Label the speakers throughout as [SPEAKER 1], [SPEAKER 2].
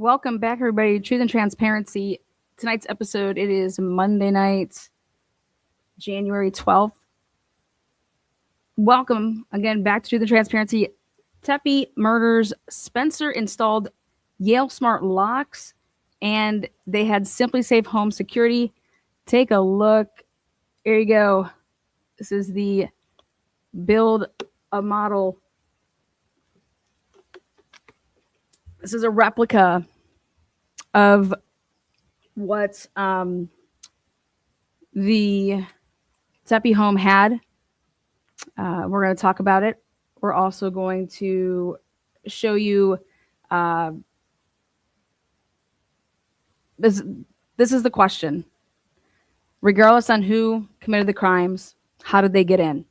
[SPEAKER 1] Welcome back, everybody, to Truth and Transparency. Tonight's episode, it is Monday night, January 12th. Welcome again back to Truth and Transparency. Tepe murders. Spencer installed Yale Smart Locks, and they had SimpliSafe home security. Take a look. Here you go. This is the build a model. This is a replica of what the Tepe home had. We're going to talk about it. We're also going to show you this is the question. Regardless on who committed the crimes, how did they get in?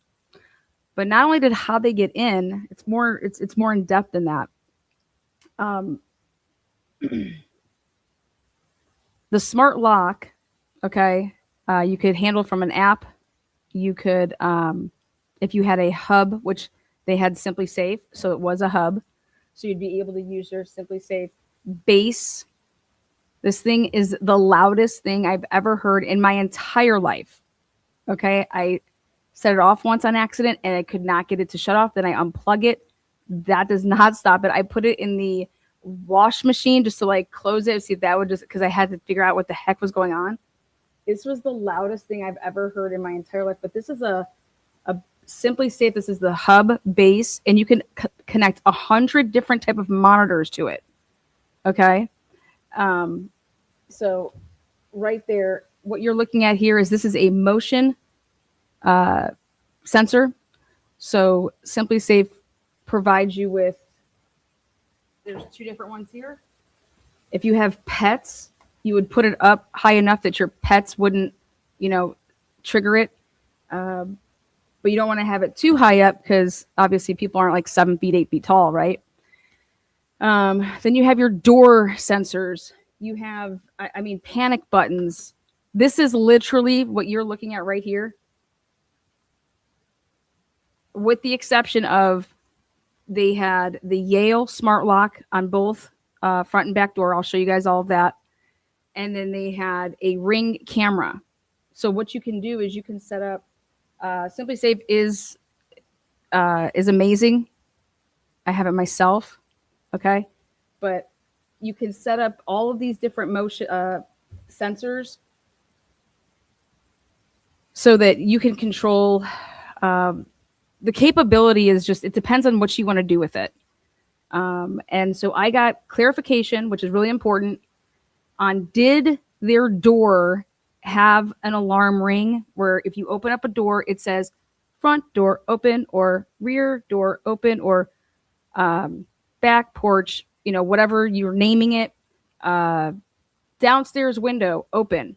[SPEAKER 1] But not only did how they get in, it's more in depth than that. The smart lock, okay, you could handle from an app. You could, if you had a hub, which they had SimpliSafe, so it was a hub. So you'd be able to use your SimpliSafe base. This thing is the loudest thing I've ever heard in my entire life. Okay, I set it off once on accident and I could not get it to shut off. Then I unplug it. That does not stop it. I put it in the wash machine just to like close it, see if that would just, because I had to figure out what the heck was going on. This was the loudest thing I've ever heard in my entire life. But this is a SimpliSafe. This is the hub base, and you can connect 100 different type of monitors to it. Okay. So right there, what you're looking at here is this is a motion sensor. So SimpliSafe provides you with, there's two different ones here. If you have pets, you would put it up high enough that your pets wouldn't, trigger it. But you don't want to have it too high up because obviously people aren't like 7 feet, 8 feet tall, right? Then you have your door sensors. You have, panic buttons. This is literally what you're looking at right here. With the exception of they had the Yale Smart Lock on both front and back door. I'll show you guys all of that. And then they had a Ring camera. So what you can do is you can set up, SimpliSafe is amazing. I have it myself, okay? But you can set up all of these different motion sensors so that you can control. The capability is just, it depends on what you want to do with it. And so I got clarification, which is really important, on did their door have an alarm ring where if you open up a door, it says front door open or rear door open or back porch, whatever you're naming it, downstairs window open,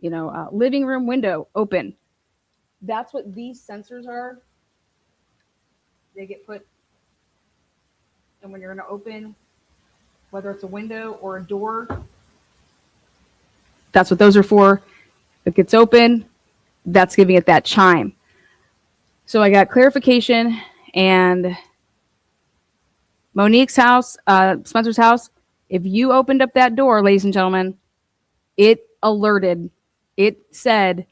[SPEAKER 1] living room window open. That's what these sensors are. They get put, and when you're going to open, whether it's a window or a door, that's what those are for. If it gets open, that's giving it that chime. So I got clarification, and Monique's house, Spencer's house, if you opened up that door, ladies and gentlemen, it alerted. It said,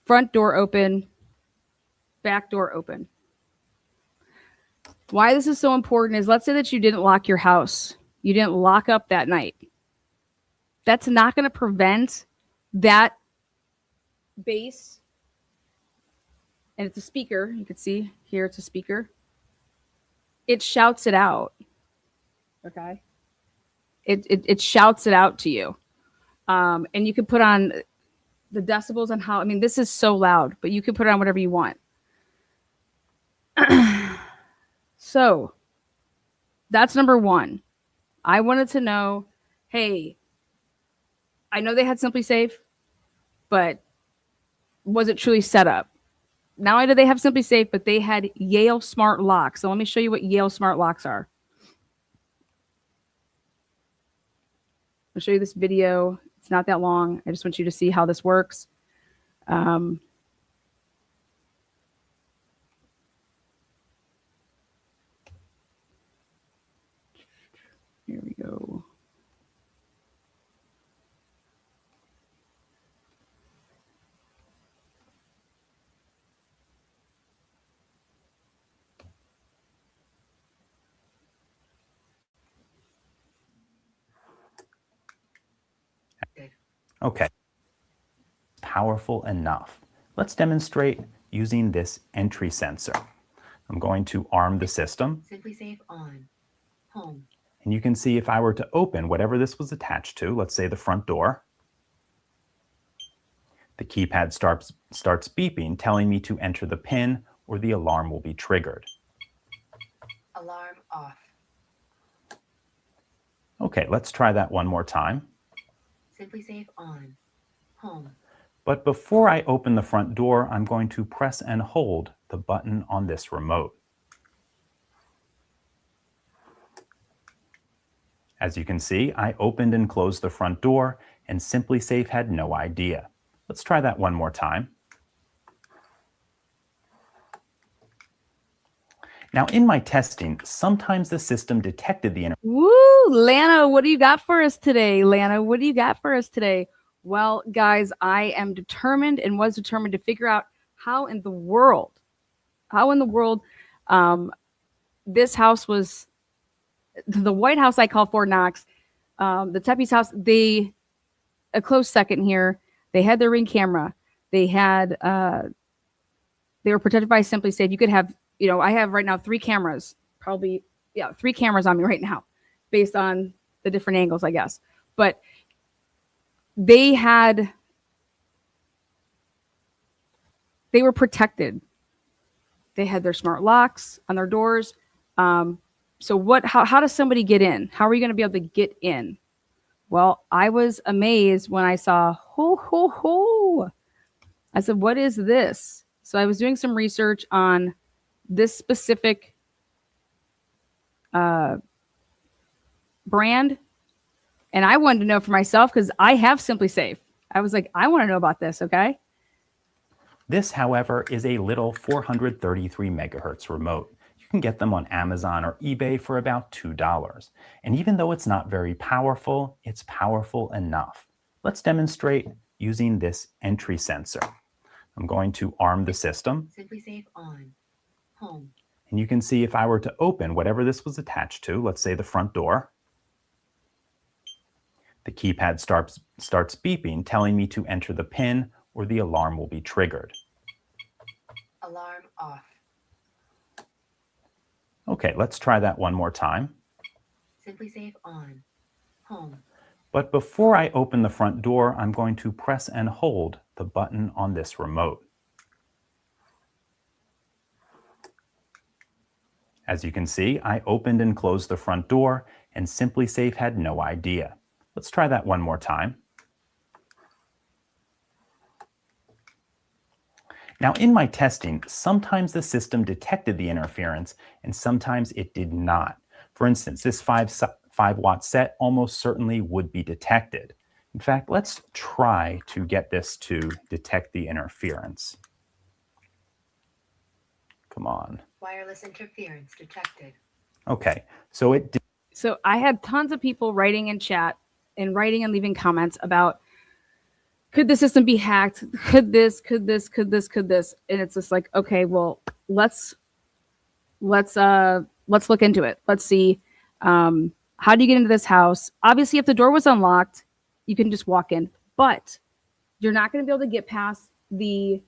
[SPEAKER 1] front door open, back door open. Why this is so important is, let's say that you didn't lock your house. You didn't lock up that night. That's not going to prevent that base. And it's a speaker. You can see here it's a speaker. It shouts it out. Okay. It shouts it out to you. And you can put on the decibels on how, this is so loud, but you can put it on whatever you want. So that's number one. I wanted to know, hey, I know they had SimpliSafe, but was it truly set up? Not only did they have SimpliSafe, but they had Yale Smart Locks. So let me show you what Yale Smart Locks are. I'll show you this video. It's not that long. I just want you to see how this works.
[SPEAKER 2] Okay, powerful enough. Let's demonstrate using this entry sensor. I'm going to arm the system.
[SPEAKER 3] SimpliSafe on. Home.
[SPEAKER 2] And you can see if I were to open whatever this was attached to, let's say the front door, the keypad starts beeping, telling me to enter the PIN or the alarm will be triggered.
[SPEAKER 3] Alarm off.
[SPEAKER 2] Okay, let's try that one more time.
[SPEAKER 3] SimpliSafe on. Home.
[SPEAKER 2] But before I open the front door, I'm going to press and hold the button on this remote. As you can see, I opened and closed the front door, and SimpliSafe had no idea. Let's try that one more time. Now, in my testing, sometimes the system detected the
[SPEAKER 1] Woo, Lana, what do you got for us today? Lana, what do you got for us today? Well, guys, I am determined and was determined to figure out how in the world this house was, the White House I call Fort Knox, the Tepe's house, a close second here. They had their Ring camera. They were protected by SimpliSafe. You could have, I have right now 3 cameras, probably, 3 cameras on me right now, based on the different angles, I guess. But they were protected. They had their smart locks on their doors. So how does somebody get in? How are you going to be able to get in? Well, I was amazed when I saw, I said, what is this? So I was doing some research on this specific brand, and I wanted to know for myself because I have SimpliSafe. I was like, I want to know about this, okay?
[SPEAKER 2] This, however, is a little 433 megahertz remote. You can get them on Amazon or eBay for about $2. And even though it's not very powerful, it's powerful enough. Let's demonstrate using this entry sensor. I'm going to arm the system.
[SPEAKER 3] SimpliSafe on. Home.
[SPEAKER 2] And you can see if I were to open whatever this was attached to, let's say the front door, the keypad starts beeping, telling me to enter the PIN or the alarm will be triggered.
[SPEAKER 3] Alarm off.
[SPEAKER 2] Okay, let's try that one more time.
[SPEAKER 3] SimpliSafe on. Home.
[SPEAKER 2] But before I open the front door, I'm going to press and hold the button on this remote. As you can see, I opened and closed the front door, and SimpliSafe had no idea. Let's try that one more time. Now, in my testing, sometimes the system detected the interference and sometimes it did not. For instance, this 5-watt set almost certainly would be detected. In fact, let's try to get this to detect the interference. Come on.
[SPEAKER 3] Wireless interference detected.
[SPEAKER 2] Okay, so it did.
[SPEAKER 1] So I had tons of people writing in chat and writing and leaving comments about, could the system be hacked? Could this? And it's just like, okay, well, let's look into it. Let's see. How do you get into this house? Obviously, if the door was unlocked, you can just walk in, but you're not going to be able to get past the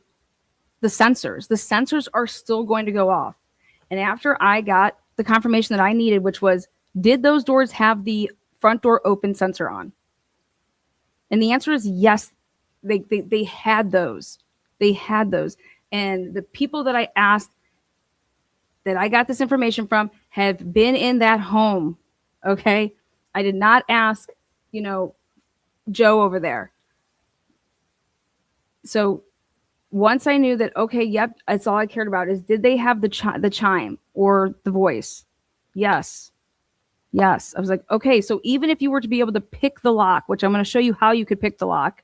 [SPEAKER 1] sensors. The sensors are still going to go off. And after I got the confirmation that I needed, which was, did those doors have the front door open sensor on? And the answer is yes. They had those. They had those. And the people that I asked, that I got this information from, have been in that home. Okay. I did not ask, Joe over there. So once I knew that, okay, yep, that's all I cared about is, did they have the chime or the voice? Yes. I was like, okay, so even if you were to be able to pick the lock, which I'm going to show you how you could pick the lock.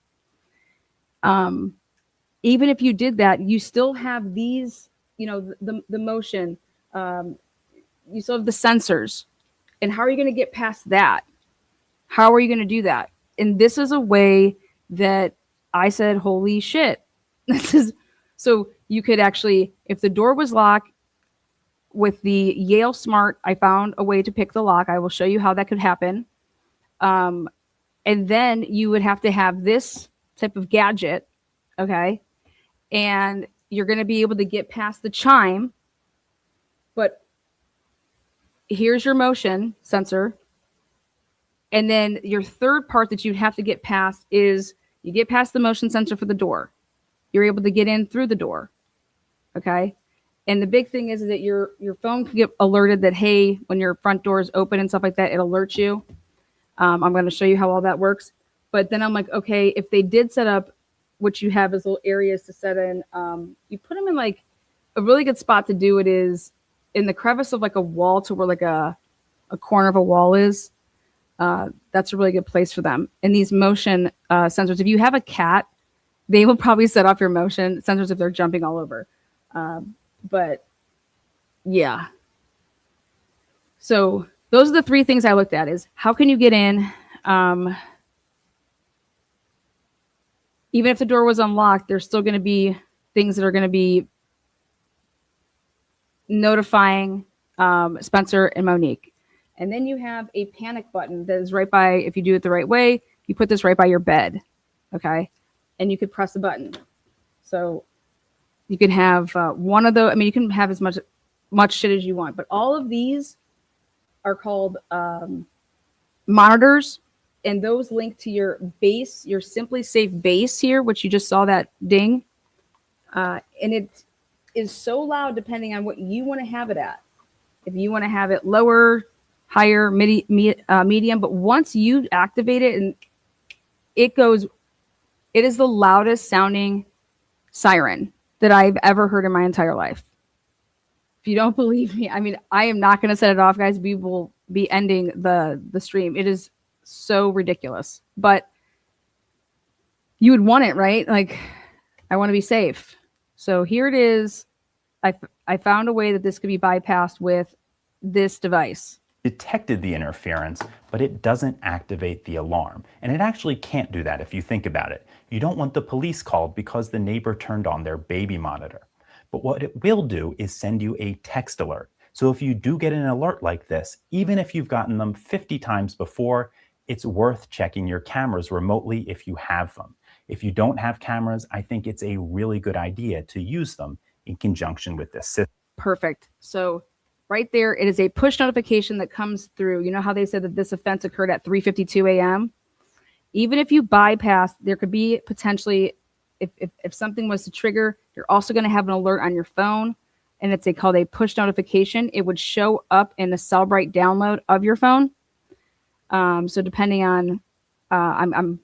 [SPEAKER 1] Even if you did that, you still have these, the motion, you still have the sensors. And how are you going to get past that? How are you going to do that? And this is a way that I said, holy shit. So you could actually, if the door was locked with the Yale Smart, I found a way to pick the lock. I will show you how that could happen. And And then you would have to have this type of gadget, okay? And you're going to be able to get past the chime, but here's your motion sensor. And then your third part that you'd have to get past is you get past the motion sensor for the door. You're able to get in through the door, okay? And the big thing is that your phone can get alerted that, hey, when your front door is open and stuff like that, it alerts you. I'm going to show you how all that works. But then I'm like, okay, if they did set up what you have as little areas to set in, you put them in like a really good spot to do it is in the crevice of like a wall to where like a corner of a wall is. That's a really good place for them. And these motion sensors, if you have a cat, they will probably set off your motion sensors if they're jumping all over. But yeah. So those are the three things I looked at is how can you get in? Even if the door was unlocked, there's still going to be things that are going to be notifying Spencer and Monique. And then you have a panic button that is right by, if you do it the right way, you put this right by your bed. Okay. And you could press the button. So you can have one of those. I mean, you can have as much shit as you want, but all of these are called monitors, and those link to your base, your SimpliSafe base here, which you just saw that ding. And it is so loud depending on what you want to have it at. If you want to have it lower, higher, medium, but once you activate it and it goes, it is the loudest sounding siren that I've ever heard in my entire life. If you don't believe me, I mean, I am not going to set it off, guys. We will be ending the stream. It is so ridiculous, but you would want it, right? Like, I want to be safe. So here it is. I found a way that this could be bypassed with this device.
[SPEAKER 2] Detected the interference, but it doesn't activate the alarm. And it actually can't do that if you think about it. You don't want the police called because the neighbor turned on their baby monitor. But what it will do is send you a text alert. So if you do get an alert like this, even if you've gotten them 50 times before, it's worth checking your cameras remotely if you have them. If you don't have cameras, I think it's a really good idea to use them in conjunction with this system.
[SPEAKER 1] Perfect. So right there, it is a push notification that comes through. You know how they said that this offense occurred at 3:52 a.m.? Even if you bypass, there could be potentially, if something was to trigger, you're also going to have an alert on your phone, and it's called a push notification. It would show up in the Cellbrite download of your phone. So depending on, I'm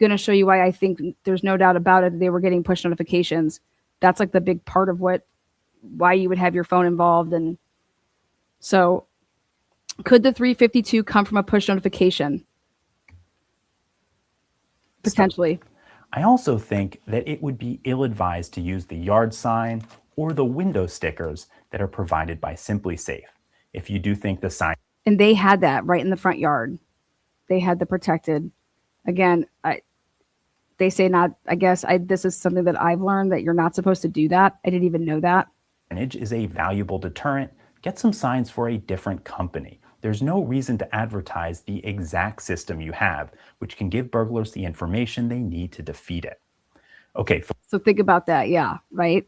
[SPEAKER 1] going to show you why I think there's no doubt about it. They were getting push notifications. That's like the big part of why you would have your phone involved. And so could the 352 come from a push notification? Potentially.
[SPEAKER 2] I also think that it would be ill-advised to use the yard sign or the window stickers that are provided by SimpliSafe. If you do think the sign...
[SPEAKER 1] And they had that right in the front yard. They had the protected. Again, they say not, I guess this is something that I've learned that you're not supposed to do that. I didn't even know that.
[SPEAKER 2] Signage is a valuable deterrent. Get some signs for a different company. There's no reason to advertise the exact system you have, which can give burglars the information they need to defeat it. Okay.
[SPEAKER 1] So think about that. Yeah. Right.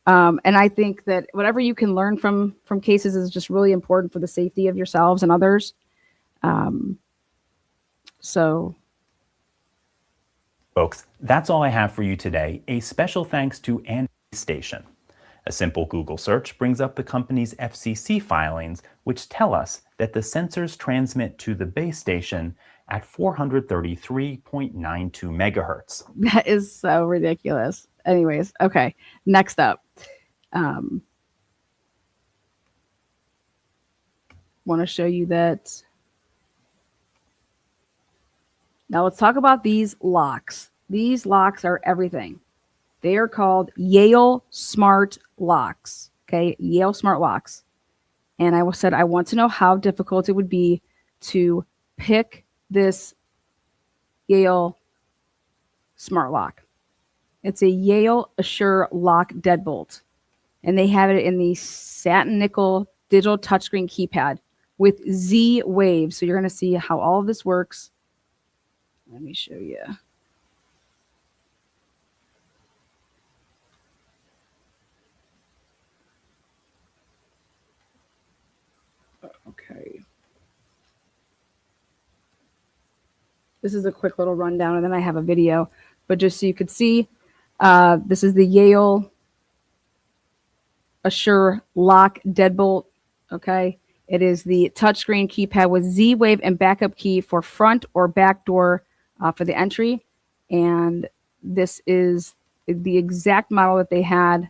[SPEAKER 1] And I think that whatever you can learn from cases is just really important for the safety of yourselves and others. So.
[SPEAKER 2] Folks, that's all I have for you today. A special thanks to Andy Station. A simple Google search brings up the company's FCC filings, which tell us that the sensors transmit to the base station at 433.92 megahertz.
[SPEAKER 1] That is so ridiculous. Anyways, okay. Next up. Want to show you that. Now let's talk about these locks. These locks are everything. They are called Yale Smart Locks. Okay, Yale Smart Locks. And I said I want to know how difficult it would be to pick this Yale Smart Lock. It's a Yale Assure Lock Deadbolt. And they have it in the satin nickel digital touchscreen keypad with Z waves. So you're going to see how all of this works. Let me show you. Okay. This is a quick little rundown, and then I have a video. But just so you could see, this is the Yale Assure Lock Deadbolt. Okay. It is the touchscreen keypad with Z-Wave and backup key for front or back door for the entry. And this is the exact model that they had.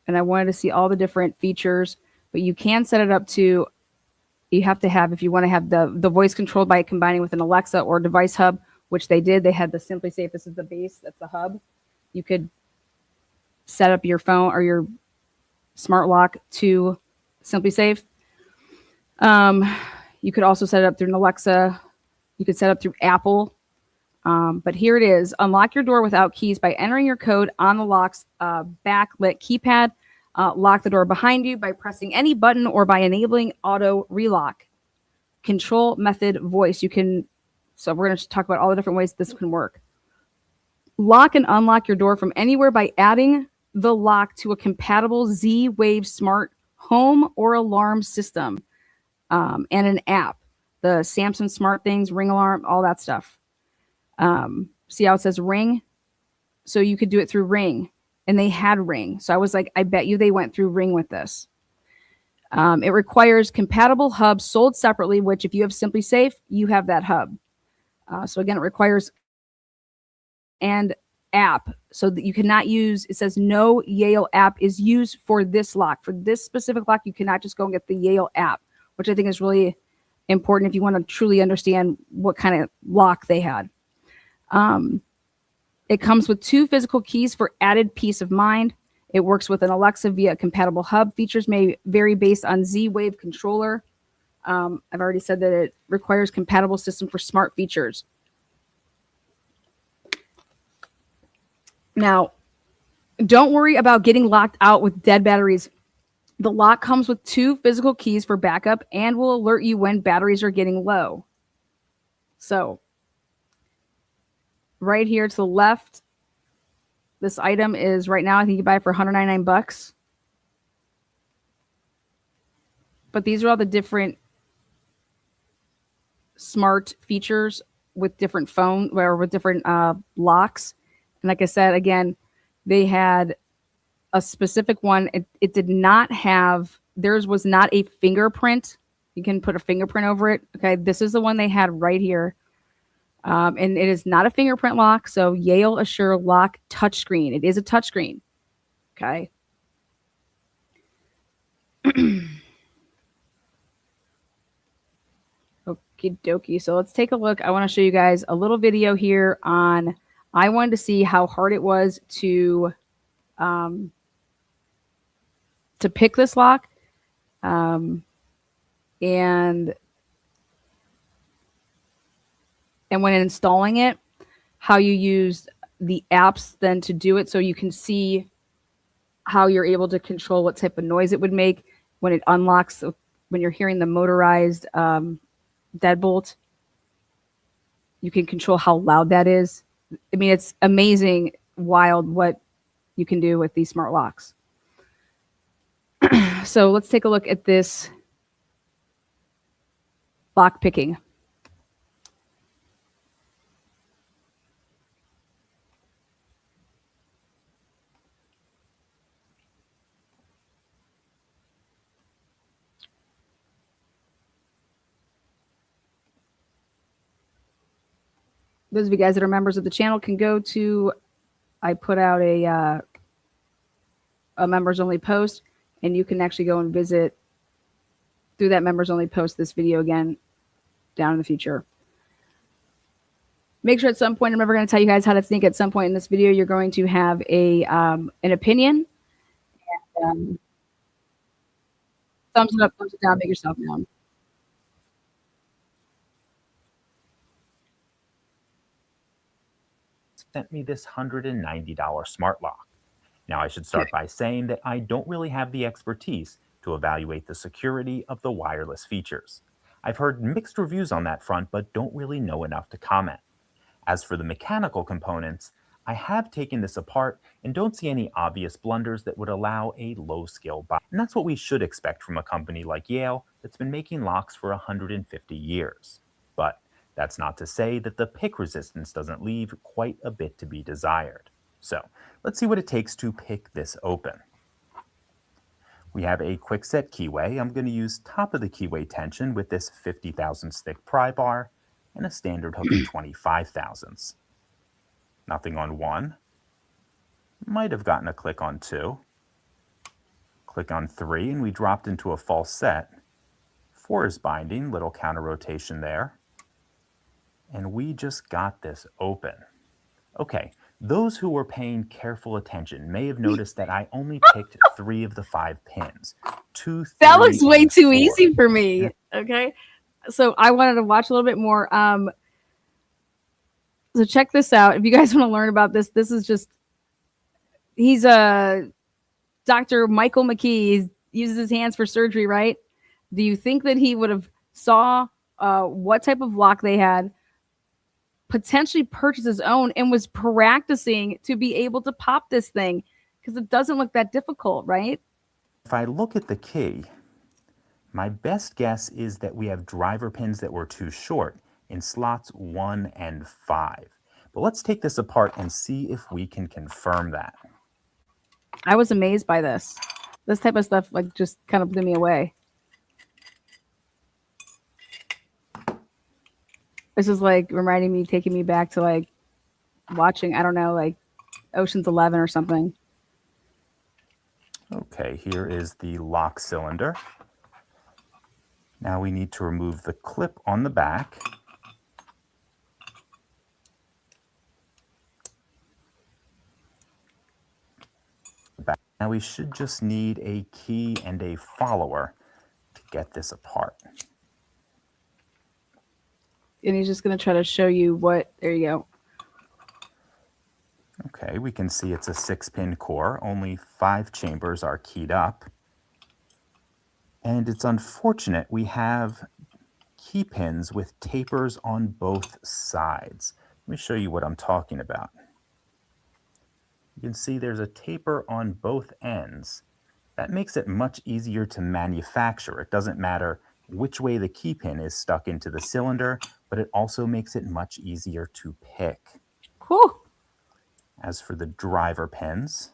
[SPEAKER 1] And I wanted to see all the different features, but you can set it up to, you have to have, if you want to have the voice controlled by combining with an Alexa or device hub, which they did. They had the SimpliSafe. This is the base. That's the hub. You could set up your phone or your smart lock to SimpliSafe. You could also set it up through an Alexa. You could set up through Apple. But here it is. Unlock your door without keys by entering your code on the lock's backlit keypad. Lock the door behind you by pressing any button or by enabling auto relock. Control method voice. You can, so we're going to talk about all the different ways this can work. Lock and unlock your door from anywhere by adding the lock to a compatible Z-Wave smart home or alarm system and an app. The Samsung smart things, Ring alarm, all that stuff. See how it says Ring? So you could do it through Ring. And they had Ring. So I was like, I bet you they went through Ring with this. It requires compatible hubs sold separately, which if you have SimpliSafe, you have that hub. So again, it requires and app so that you cannot use, it says no Yale app is used for this lock. For this specific lock, you cannot just go and get the Yale app, which I think is really important if you want to truly understand what kind of lock they had. It comes with 2 physical keys for added peace of mind. It works with an Alexa via a compatible hub. Features may vary based on Z-Wave controller. I've already said that it requires compatible system for smart features. Now, don't worry about getting locked out with dead batteries. The lock comes with 2 physical keys for backup and will alert you when batteries are getting low. So, right here to the left, this item is right now, I think you buy it for $199. But these are all the different smart features with different phone or with different locks. And like I said, again, they had a specific one. It did not have, theirs was not a fingerprint. You can put a fingerprint over it. Okay, this is the one they had right here. And it is not a fingerprint lock. So Yale Assure Lock touchscreen. It is a touchscreen. Okay. Okie dokie. So let's take a look. I want to show you guys a little video here on, I wanted to see how hard it was to pick this lock. And when installing it, how you use the apps then to do it, so you can see how you're able to control what type of noise it would make when it unlocks, when you're hearing the motorized deadbolt. You can control how loud that is. I mean, it's amazing, wild what you can do with these smart locks. So let's take a look at this lock picking. Those of you guys that are members of the channel can go to, I put out a members only post, and you can actually go and visit through that members only post this video again down in the future. Make sure at some point, I'm never going to tell you guys how to think. At some point in this video, you're going to have a an opinion. And, thumbs it up, thumbs it down, make yourself known.
[SPEAKER 2] Sent me this $190 smart lock. Now, I should start by saying that I don't really have the expertise to evaluate the security of the wireless features. I've heard mixed reviews on that front, but don't really know enough to comment. As for the mechanical components, I have taken this apart and don't see any obvious blunders that would allow a low-skill buyer. And that's what we should expect from a company like Yale that's been making locks for 150 years. But that's not to say that the pick resistance doesn't leave quite a bit to be desired. So let's see what it takes to pick this open. We have a quick set keyway. I'm going to use top of the keyway tension with this 50 thousandths thick pry bar and a standard hook of 25 thousandths. Nothing on 1. Might have gotten a click on 2. Click on 3 and we dropped into a false set. 4 is binding, little counter rotation there. And we just got this open. Okay, those who were paying careful attention may have noticed that I only picked 3 of the 5 pins. 2, 3,
[SPEAKER 1] That looks way
[SPEAKER 2] and
[SPEAKER 1] too
[SPEAKER 2] 4.
[SPEAKER 1] easy for me. Okay. So I wanted to watch a little bit more. So check this out. If you guys want to learn about this, this is just, he's a Dr. Michael McKee. He uses his hands for surgery, right? Do you think that he would have saw what type of lock they had, potentially purchased his own, and was practicing to be able to pop this thing? Because it doesn't look that difficult, right?
[SPEAKER 2] If I look at the key, my best guess is that we have driver pins that were too short in slots 1 and 5. But let's take this apart and see if we can confirm that.
[SPEAKER 1] I was amazed by this. This type of stuff like just kind of blew me away. This is like reminding me, taking me back to like watching, I don't know, like Ocean's 11 or something.
[SPEAKER 2] Okay, here is the lock cylinder. Now we need to remove the clip on the back. Now we should just need a key and a follower to get this apart.
[SPEAKER 1] And he's just going to try to show you what, there you go.
[SPEAKER 2] Okay, we can see it's a 6-pin core. Only 5 chambers are keyed up. And it's unfortunate we have key pins with tapers on both sides. Let me show you what I'm talking about. You can see there's a taper on both ends. That makes it much easier to manufacture. It doesn't matter which way the key pin is stuck into the cylinder, but it also makes it much easier to pick.
[SPEAKER 1] Whew.
[SPEAKER 2] As for the driver pins,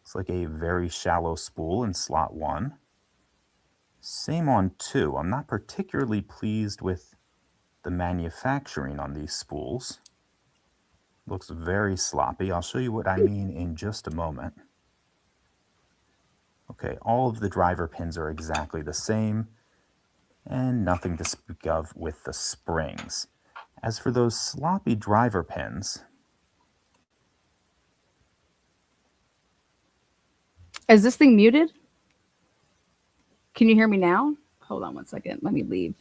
[SPEAKER 2] it's like a very shallow spool in slot 1. Same on 2. I'm not particularly pleased with the manufacturing on these spools. Looks very sloppy. I'll show you what I mean in just a moment. Okay, all of the driver pins are exactly the same, and nothing to speak of with the springs. As for those sloppy driver pins,
[SPEAKER 1] Is this thing muted? Can you hear me now? Hold on one second. Let me leave.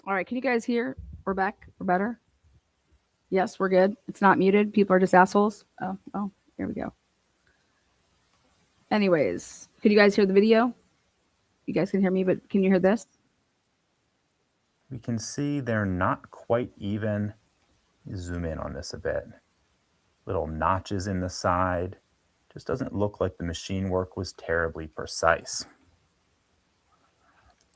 [SPEAKER 1] All right. Can you guys hear? We're back. We're better. Yes, we're good. It's not muted. People are just assholes. Oh, here we go. Anyways, can you guys hear the video? You guys can hear me, but can you hear this?
[SPEAKER 2] we can see they're not quite even. Zoom in on this a bit. Little notches in the side. Just doesn't look like the machine work was terribly precise.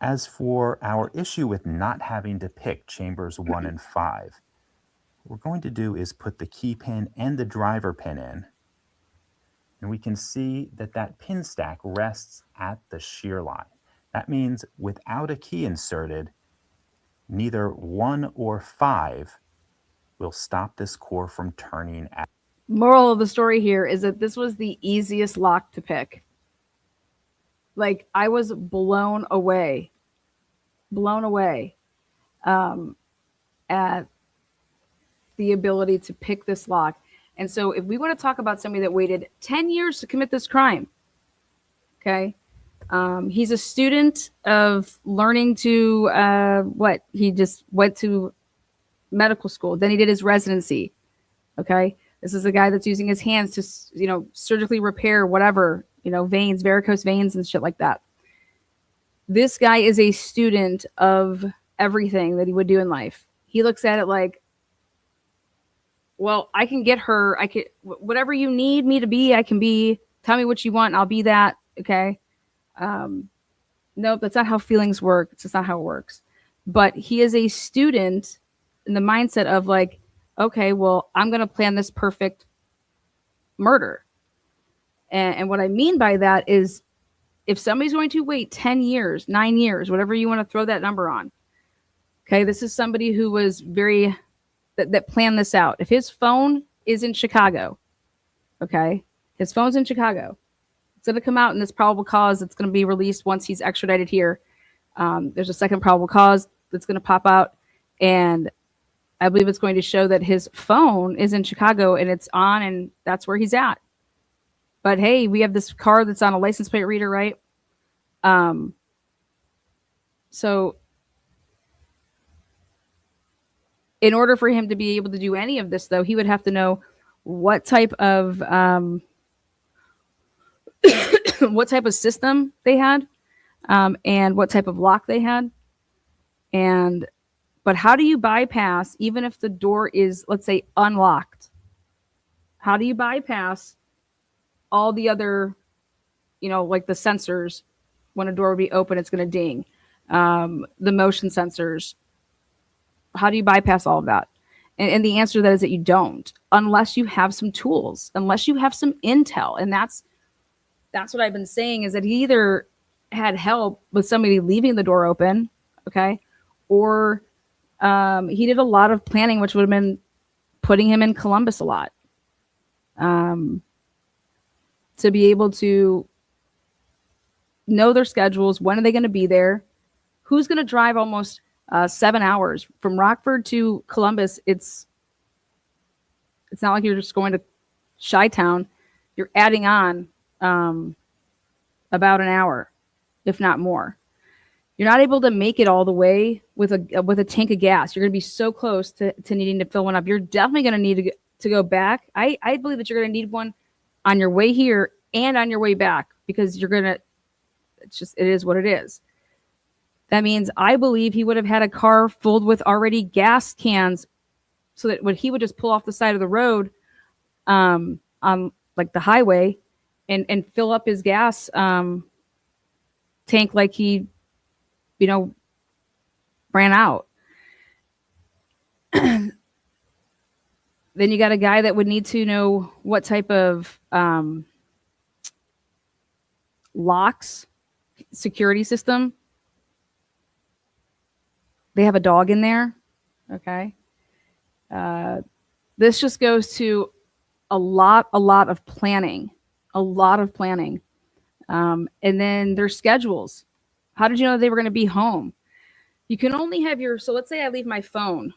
[SPEAKER 2] As for our issue with not having to pick chambers 1 and 5, what we're going to do is put the key pin and the driver pin in, and we can see that that pin stack rests at the shear line. That means without a key inserted, neither 1 or 5 will stop this core from turning at.
[SPEAKER 1] Moral of the story here is that this was the easiest lock to pick. Like, I was blown away at the ability to pick this lock. And so if we want to talk about somebody that waited 10 years to commit this crime, okay, He's a student of learning to he just went to medical school. Then he did his residency. Okay, this is a guy that's using his hands to surgically repair whatever veins, varicose veins, and shit like that. This guy is a student of everything that he would do in life. He looks at it like, well, I can get her. I could whatever you need me to be, I can be. Tell me what you want, and I'll be that. Okay. Nope, that's not how feelings work. It's just not how it works. But he is a student in the mindset of like, okay, well, I'm going to plan this perfect murder. And what I mean by that is if somebody's going to wait 10 years, 9 years, whatever you want to throw that number on. Okay, this is somebody who was that planned this out. If his phone is in Chicago, okay, his phone's in Chicago. It's going to come out in this probable cause that's going to be released once he's extradited here. There's a second probable cause that's going to pop out. And I believe it's going to show that his phone is in Chicago and it's on and that's where he's at. But hey, we have this car that's on a license plate reader, right? So in order for him to be able to do any of this, though, he would have to know what type of what type of system they had, and what type of lock they had. But how do you bypass, even if the door is, let's say, unlocked? How do you bypass all the other, like the sensors? When a door would be open, it's going to ding. The motion sensors. How do you bypass all of that? And the answer to that is that you don't, unless you have some tools, unless you have some intel. And that's what I've been saying, is that he either had help with somebody leaving the door open, okay, or he did a lot of planning, which would have been putting him in Columbus a lot, to be able to know their schedules. When are they going to be there? Who's going to drive almost 7 hours from Rockford to Columbus? It's not like you're just going to Chi-Town. You're adding on about an hour, if not more. You're not able to make it all the way with a tank of gas. You're going to be so close to needing to fill one up. You're definitely going to need to go back. I believe that you're going to need one on your way here and on your way back, because it is what it is. That means I believe he would have had a car filled with already gas cans, so that when he would just pull off the side of the road, on like the highway, and fill up his gas tank like he, ran out. Then you got a guy that would need to know what type of locks, security system. They have a dog in there. Okay. This just goes to a lot of planning, And then their schedules. How did you know they were going to be home? You can only have so let's say I leave my phone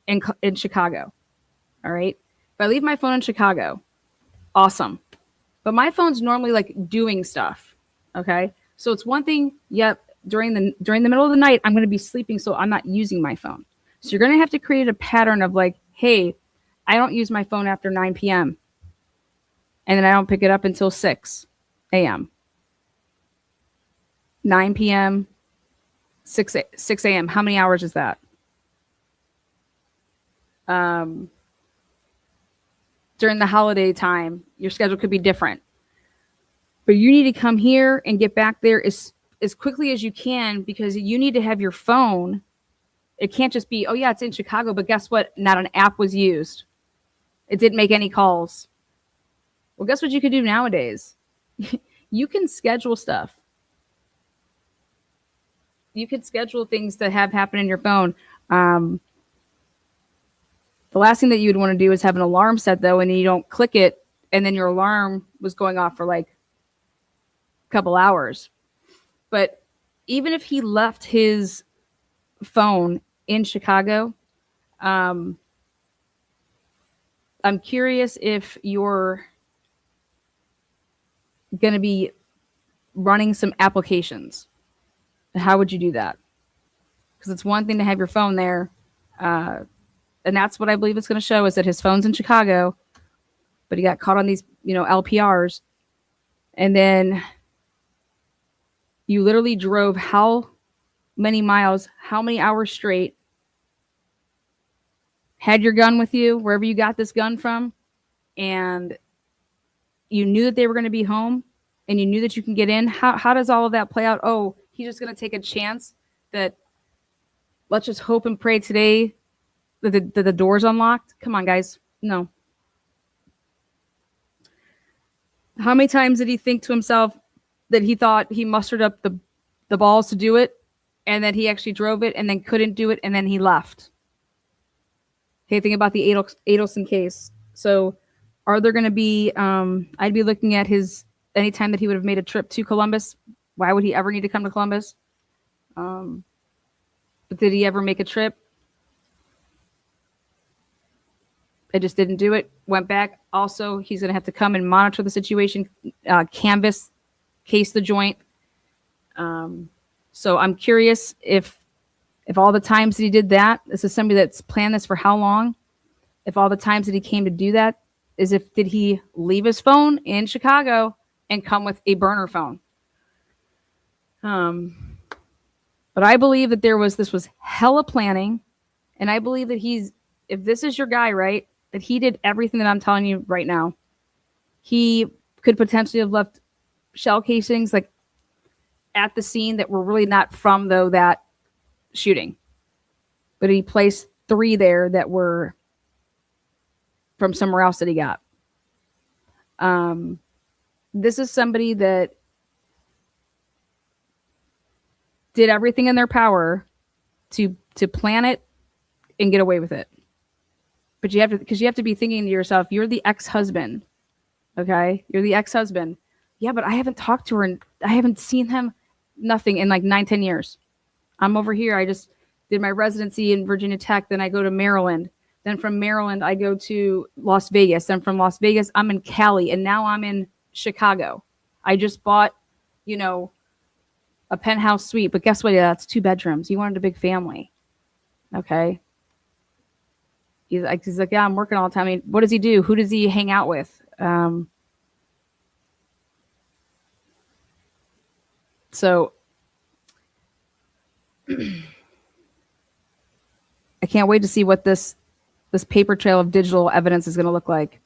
[SPEAKER 1] in Chicago. All right. If I leave my phone in Chicago, awesome. But my phone's normally like doing stuff. Okay. So it's one thing. Yep. During the middle of the night, I'm going to be sleeping, so I'm not using my phone. So you're going to have to create a pattern of like, hey, I don't use my phone after 9 p.m. And then I don't pick it up until 6 a.m. 9 p.m., 6 a.m. How many hours is that? During the holiday time, your schedule could be different. But you need to come here and get back there as quickly as you can, because you need to have your phone. It can't just be, oh yeah, it's in Chicago, but guess what? Not an app was used. It didn't make any calls. Well, guess what you can do nowadays? You can schedule stuff. You could schedule things that have happened in your phone. The last thing that you would want to do is have an alarm set, though, and you don't click it, and then your alarm was going off for like a couple hours. But even if he left his phone in Chicago, I'm curious if you're going to be running some applications. How would you do that? Because it's one thing to have your phone there, and that's what I believe it's going to show, is that his phone's in Chicago, but he got caught on these, LPRs, and then you literally drove how many miles, how many hours straight, had your gun with you, wherever you got this gun from, and you knew that they were going to be home, and you knew that you can get in. How does all of that play out? Oh, he's just going to take a chance that, let's just hope and pray today that the door's unlocked? Come on, guys. No. How many times did he think to himself that he thought he mustered up the balls to do it, and then he actually drove it and then couldn't do it, and then he left? Okay, think about the Adelson case. So are there going to be, I'd be looking at his, anytime that he would have made a trip to Columbus, why would he ever need to come to Columbus? But did he ever make a trip? I just didn't do it. Went back. Also, he's going to have to come and monitor the situation, canvas, case the joint. So I'm curious if all the times that he did that, this is somebody that's planned this for how long? If all the times that he came to do that, did he leave his phone in Chicago and come with a burner phone? But I believe that this was hella planning, and I believe that if this is your guy, right, that he did everything that I'm telling you right now. He could potentially have left shell casings like at the scene that were really not from that shooting, but he placed 3 there that were from somewhere else that he got. This is somebody that did everything in their power to plan it and get away with it. But you have to be thinking to yourself, you're the ex-husband. Okay? You're the ex-husband. Yeah, but I haven't talked to her and I haven't seen him nothing in like 9-10 years. I'm over here. I just did my residency in Virginia Tech. Then I go to Maryland. Then from Maryland, I go to Las Vegas. Then from Las Vegas, I'm in Cali. And now I'm in Chicago. I just bought, a penthouse suite. But guess what? Yeah, that's 2 bedrooms. He wanted a big family. Okay. He's like, yeah, I'm working all the time. I mean, what does he do? Who does he hang out with? So I can't wait to see what this paper trail of digital evidence is going to look like.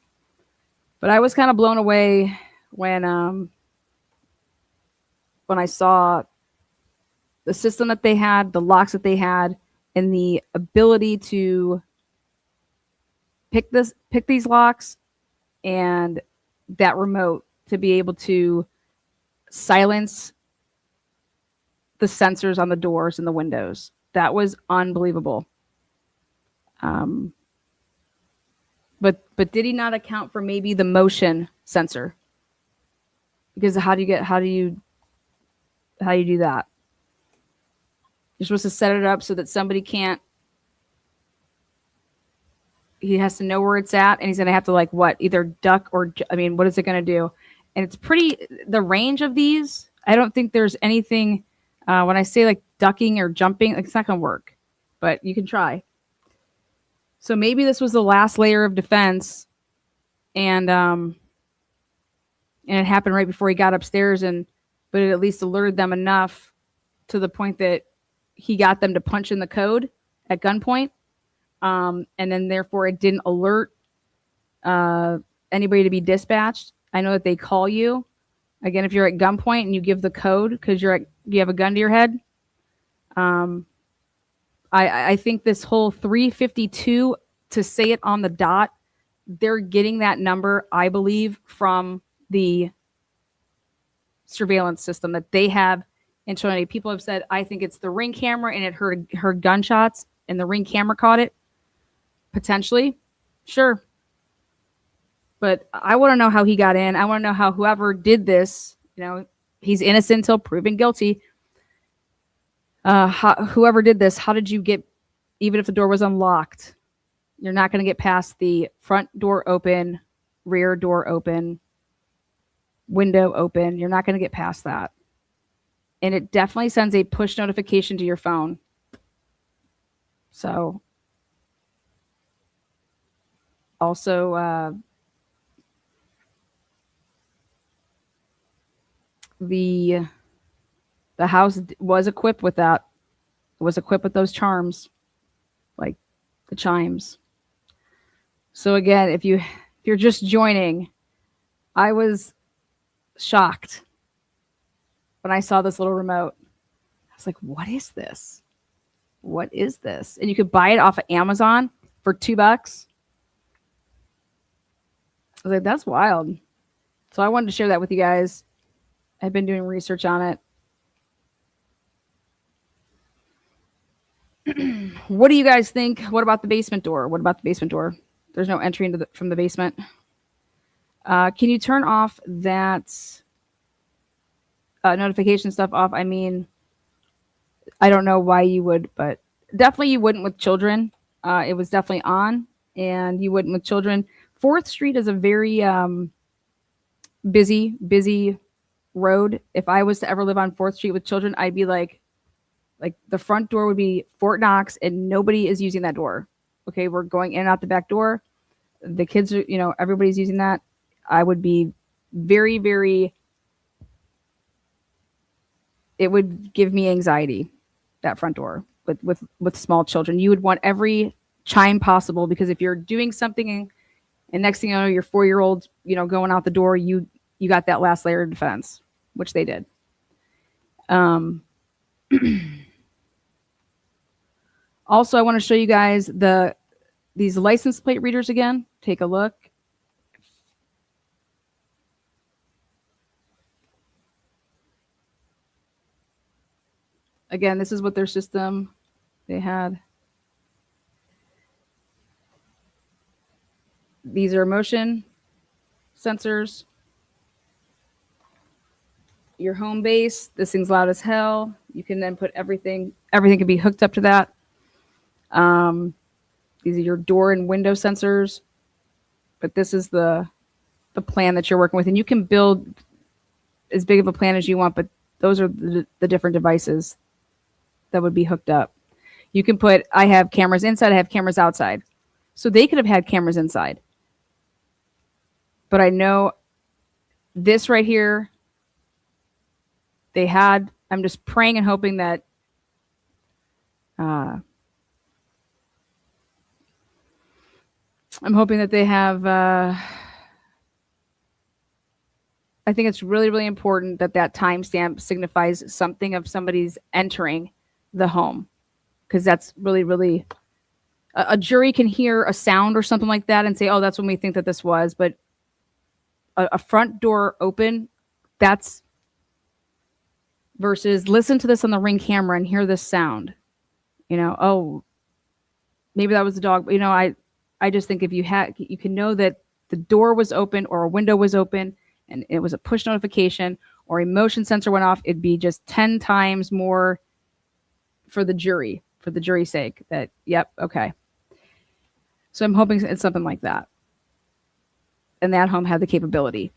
[SPEAKER 1] But I was kind of blown away when I saw the system that they had, the locks that they had, and the ability to pick these locks and that remote to be able to silence the sensors on the doors and the windows. That was unbelievable. But did he not account for maybe the motion sensor? Because how do you do that? You're supposed to set it up so that somebody can't. He has to know where it's at, and he's going to have to either duck or, what is it going to do? And it's the range of these, I don't think there's anything, when I say ducking or jumping, it's not going to work, but you can try. So maybe this was the last layer of defense, and it happened right before he got upstairs, but it at least alerted them enough to the point that he got them to punch in the code at gunpoint. And then therefore it didn't alert anybody to be dispatched. I know that they call you. Again, if you're at gunpoint and you give the code because you have a gun to your head. I think this whole 352, to say it on the dot, they're getting that number, I believe, from the surveillance system that they have in Trinity. People have said, I think it's the Ring camera and it heard gunshots and the Ring camera caught it. Potentially. Sure. But I want to know how he got in. I want to know how whoever did this, he's innocent until proven guilty. Whoever did this, how did you get, even if the door was unlocked, you're not going to get past the front door open, rear door open, window open. You're not going to get past that. and it definitely sends a push notification to your phone. So also the house was equipped with that. It was equipped with those charms, like the chimes. So again, if you're just joining, I was shocked when I saw this little remote. I was like, what is this? What is this? And you could buy it off of Amazon for $2. I was like, that's wild. So I wanted to share that with you guys. I've been doing research on it. What do you guys think? What about the basement door? What about the basement door? There's no entry from the basement. Can you turn off that notification stuff off? I mean, I don't know why you would, but definitely you wouldn't with children. It was definitely on, and you wouldn't with children. 4th Street is a very busy road. If I was to ever live on 4th Street with children, I'd be like the front door would be Fort Knox, and nobody is using that door. Okay, we're going in and out the back door. The kids are, everybody's using that. I would be very, very, it would give me anxiety, that front door with small children. You would want every chime possible, because if you're doing something and next thing you know, your 4-year-old, going out the door, you got that last layer of defense, which they did. Also, I want to show you guys these license plate readers again. Take a look. Again, this is what their system they had. These are motion sensors. Your home base, this thing's loud as hell. You can then put everything can be hooked up to that. These are your door and window sensors, but this is the plan that you're working with, and you can build as big of a plan as you want, but those are the different devices that would be hooked up. You can put, I have cameras inside, I have cameras outside. So they could have had cameras inside. But I know this right here, they had, I'm just praying and hoping that I'm hoping that they have, I think it's really, really important that timestamp signifies something of somebody's entering the home, because that's really, really, a jury can hear a sound or something like that and say, oh, that's when we think that this was, but a front door open, that's versus listen to this on the Ring camera and hear this sound, oh, maybe that was the dog. But, I just think if you can know that the door was open or a window was open and it was a push notification or a motion sensor went off, it'd be just 10 times more for the jury's sake that, yep, okay. So I'm hoping it's something like that. And that home had the capability.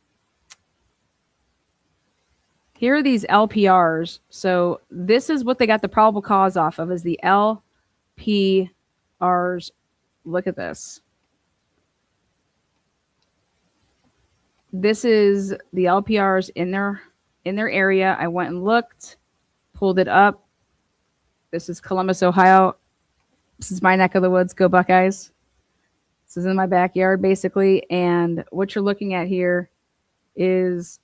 [SPEAKER 1] Here are these LPRs. So this is what they got the probable cause off of, is the LPRs. Look at this. This is the LPRs in their area. I went and looked, pulled it up. This is Columbus, Ohio. This is my neck of the woods. Go Buckeyes. This is in my backyard, basically. And what you're looking at here is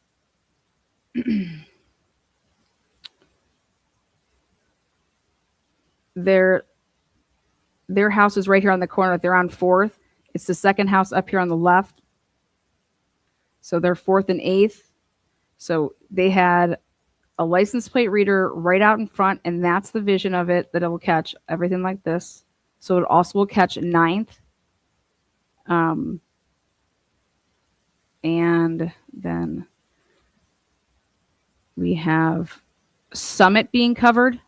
[SPEAKER 1] their house is right here on the corner. They're on 4th. It's the second house up here on the left. So they're 4th and 8th. So they had a license plate reader right out in front, and that's the vision of it, that it will catch everything like this. So it also will catch 9th. And then we have Summit being covered.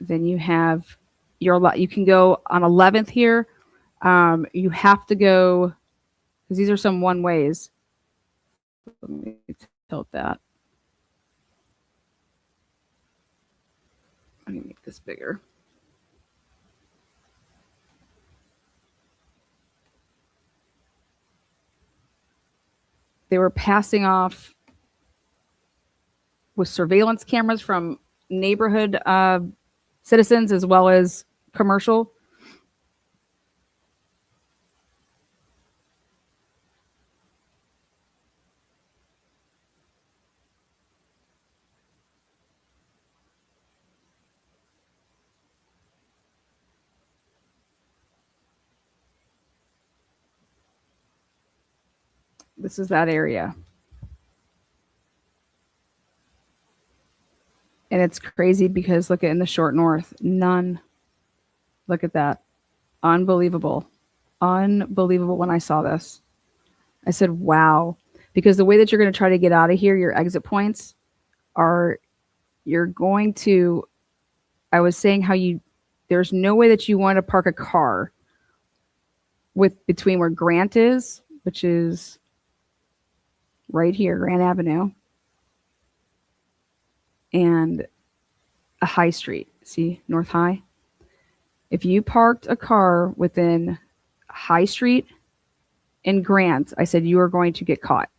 [SPEAKER 1] Then you have you can go on 11th here. You have to go, because these are some one ways. Let me tilt that. this bigger. They were passing off with surveillance cameras from neighborhood citizens as well as commercial. This is that area. And it's crazy because look at in the short north, none. Look at that. Unbelievable. Unbelievable when I saw this. I said, wow. Because the way that you're going to try to get out of here, your exit points are, you're going to, I was saying how there's no way that you want to park a car with between where Grant is, which is right here, Grant Avenue, and a High Street. See, North High? If you parked a car within High Street and Grant, I said you are going to get caught,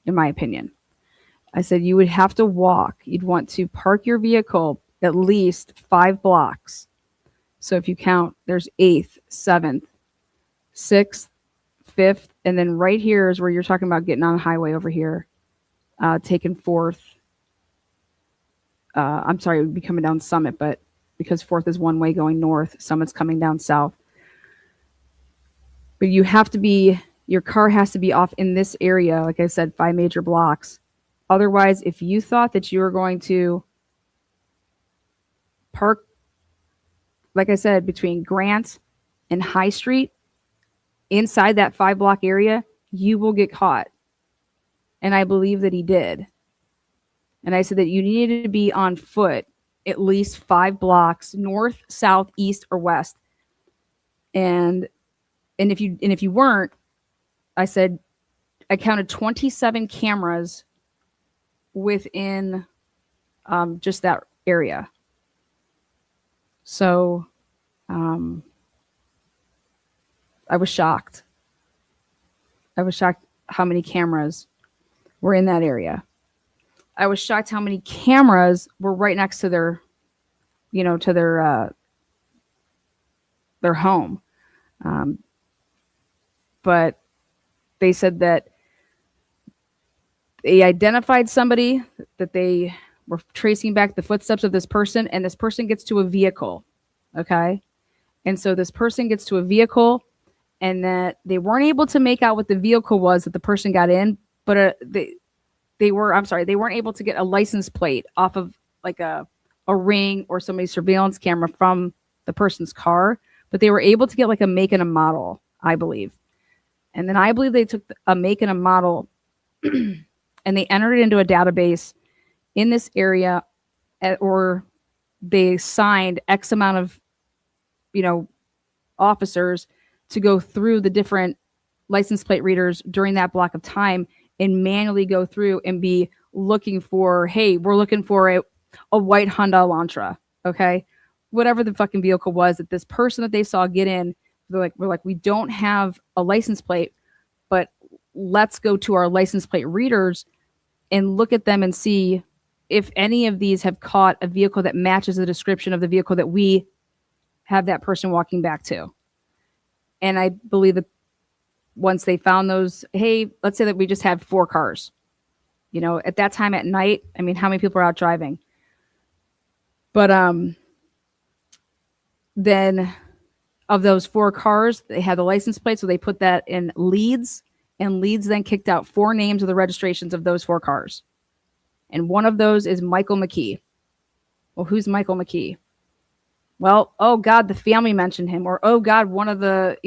[SPEAKER 1] in my opinion. I said you would have to walk. You'd want to park your vehicle at least 5 blocks. So if you count, there's 8th, 7th, 6th, 5th, and then right here is where you're talking about getting on the highway over here, taking 4th. I'm sorry, it would be coming down Summit, but because 4th is one way going north, Summit's coming down south. But you have to be, your car has to be off in this area, like I said, 5 major blocks. Otherwise, if you thought that you were going to park, like I said, between Grant and High Street, inside that 5 block area, you will get caught. And I believe that he did. And I said that you needed to be on foot at least 5 blocks, north, south, east, or west. And if you weren't, I said I counted 27 cameras within just that area. So I was shocked. I was shocked how many cameras were in that area. I was shocked how many cameras were right next to their, to their home. But they said that they identified somebody, that they were tracing back the footsteps of this person, and this person gets to a vehicle. Okay. And so this person gets to a vehicle, and that they weren't able to make out what the vehicle was that the person got in, but they weren't able to get a license plate off of like a ring or somebody's surveillance camera from the person's car, but they were able to get like a make and a model, I believe. And then I believe they took a make and a model and they entered it into a database in this area, or they signed X amount of, officers to go through the different license plate readers during that block of time and manually go through and be looking for, hey, we're looking for a white Honda Elantra, okay? Whatever the fucking vehicle was that this person that they saw get in, we're like, we don't have a license plate, but let's go to our license plate readers and look at them and see if any of these have caught a vehicle that matches the description of the vehicle that we have that person walking back to. And I believe that once they found those, hey, let's say that we just had 4 cars. At that time at night, I mean, how many people are out driving? But then of those 4 cars, they had the license plate, so they put that in Leeds, and Leeds then kicked out 4 names of the registrations of those 4 cars. And one of those is Michael McKee. Well, who's Michael McKee? Well, oh God, the family mentioned him, or oh God, one of the,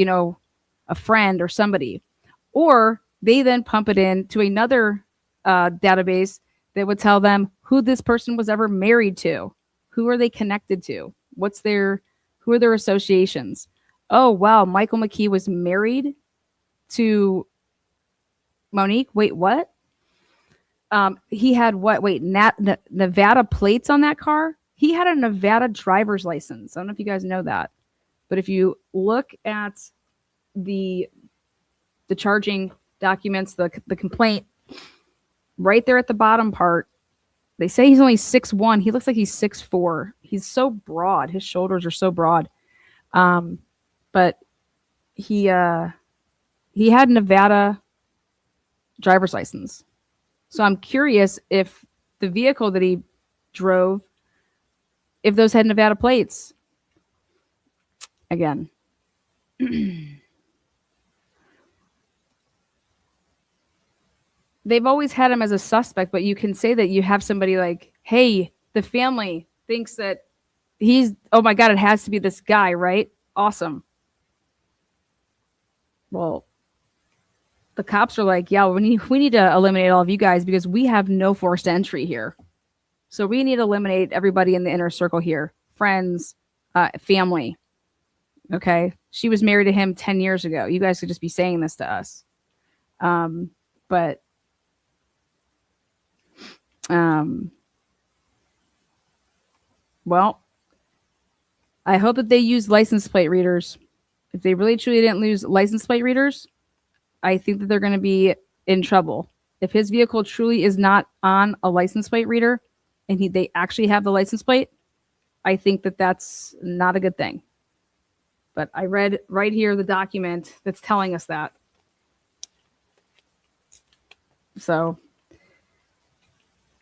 [SPEAKER 1] a friend or somebody. Or they then pump it in to another database that would tell them who this person was ever married to. Who are they connected to? Who are their associations? Oh, wow, Michael McKee was married to Monique. Wait, what? He had what? Wait, Nevada plates on that car? he had a Nevada driver's license. I don't know if you guys know that, but if you look at the charging documents, the complaint, right there at the bottom part, they say he's only 6'1". He looks like he's 6'4". He's so broad. His shoulders are so broad. But he had Nevada driver's license. So I'm curious if the vehicle that he drove, if those had Nevada plates. Again. They've always had him as a suspect, but you can say that you have somebody like, hey, the family thinks that he's, oh my God, it has to be this guy, right? Awesome. Well, the cops are like, yeah, we need to eliminate all of you guys because we have no forced entry here. So we need to eliminate everybody in the inner circle here. Friends, family. Okay. She was married to him 10 years ago. You guys could just be saying this to us. But well, I hope that they use license plate readers. If they really truly didn't lose license plate readers, I think that they're going to be in trouble. If his vehicle truly is not on a license plate reader and they actually have the license plate, I think that that's not a good thing. But I read right here the document that's telling us that. So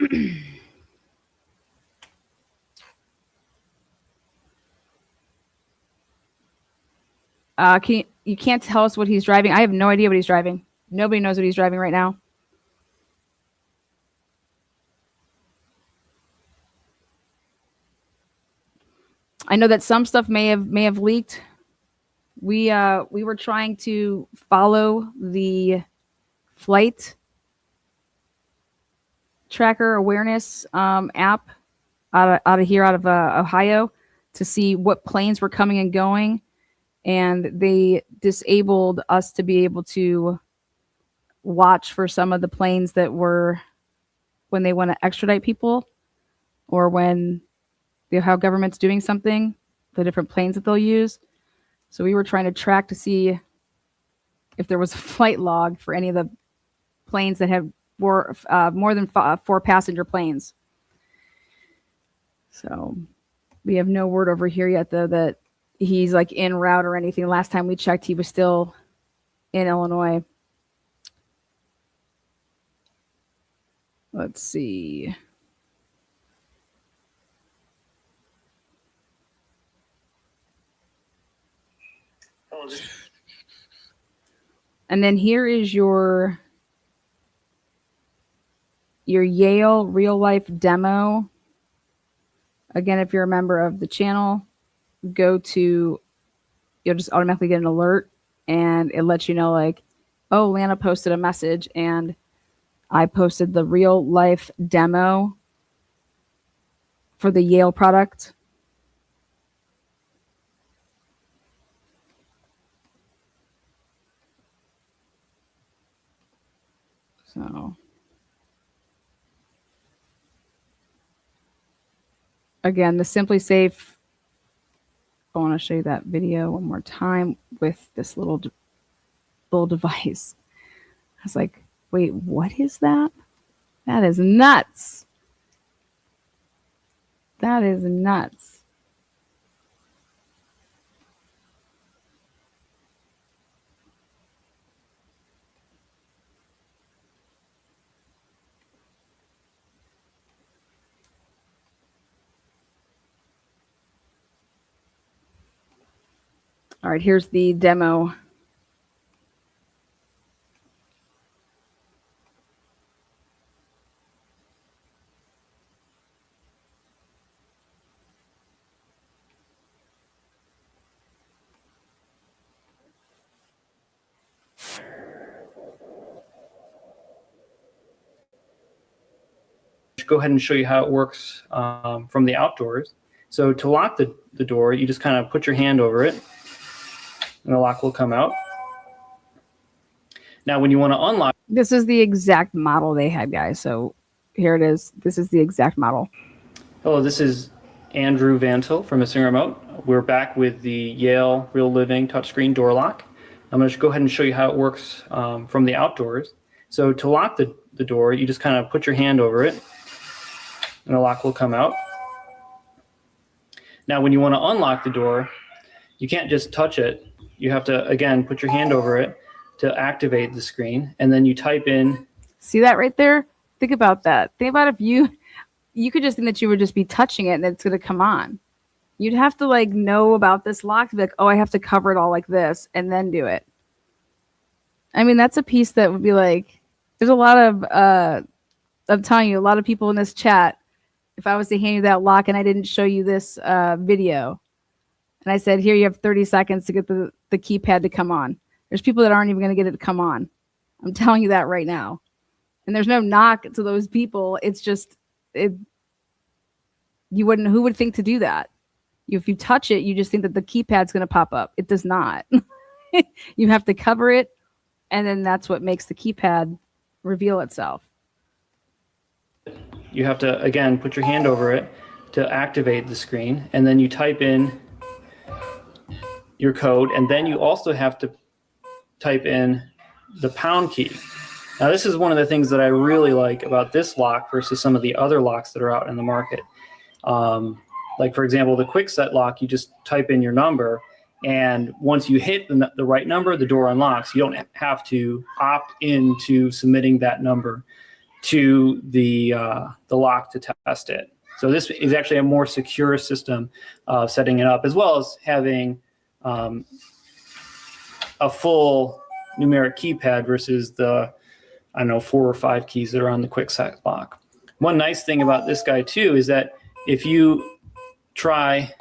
[SPEAKER 1] you can't tell us what he's driving. I have no idea what he's driving. Nobody knows what he's driving right now. I know that some stuff may have leaked. We were trying to follow the flight tracker awareness app out of Ohio to see what planes were coming and going, and they disabled us to be able to watch for some of the planes that were when they want to extradite people or when how government's doing something, the different planes that they'll use. So we were trying to track to see if there was a flight log for any of the planes that had more than 4 passenger planes. So we have no word over here yet, though, that he's like en route or anything. Last time we checked, he was still in Illinois. Let's see. And then here is your Yale real life demo. Again, if you're a member of the channel, you'll just automatically get an alert and it lets you know like, oh, Lana posted a message and I posted the real life demo for the Yale product. So again, the SimpliSafe, I want to show you that video one more time with this little device. I was like, wait, what is that? That is nuts. That is nuts. All right, here's the demo.
[SPEAKER 4] Go ahead and show you how it works from the outdoors. So to lock the door, you just kind of put your hand over it and the lock will come out. Now, when you want to unlock...
[SPEAKER 1] This is the exact model they had, guys. So here it is. This is the exact model.
[SPEAKER 4] Hello, this is Andrew Vantil from Missing Remote. We're back with the Yale Real Living touchscreen door lock. I'm going to go ahead and show you how it works from the outdoors. So to lock the door, you just kind of put your hand over it and the lock will come out. Now, when you want to unlock the door, you can't just touch it. You have to, again, put your hand over it to activate the screen, and then you type in.
[SPEAKER 1] See that right there? Think about that. Think about if you could just think that you would just be touching it and it's going to come on. You'd have to like know about this lock to be like, oh, I have to cover it all like this and then do it. I mean, that's a piece that would be like, there's a lot of, I'm telling you, a lot of people in this chat, if I was to hand you that lock and I didn't show you this video, and I said, here, you have 30 seconds to get the keypad to come on. There's people that aren't even going to get it to come on. I'm telling you that right now. And there's no knock to those people. It's just, who would think to do that? If you touch it, you just think that the keypad's going to pop up. It does not. You have to cover it, and then that's what makes the keypad reveal itself.
[SPEAKER 4] You have to, again, put your hand over it to activate the screen, and then you type in your code, and then you also have to type in the pound key. Now, this is one of the things that I really like about this lock versus some of the other locks that are out in the market. Like, for example, the quick set lock, you just type in your number, and once you hit the right number, the door unlocks. You don't have to opt into submitting that number to the lock to test it. So this is actually a more secure system of setting it up, as well as having a full numeric keypad versus the, 4 or 5 keys that are on the quick set lock. One nice thing about this guy too is that if you try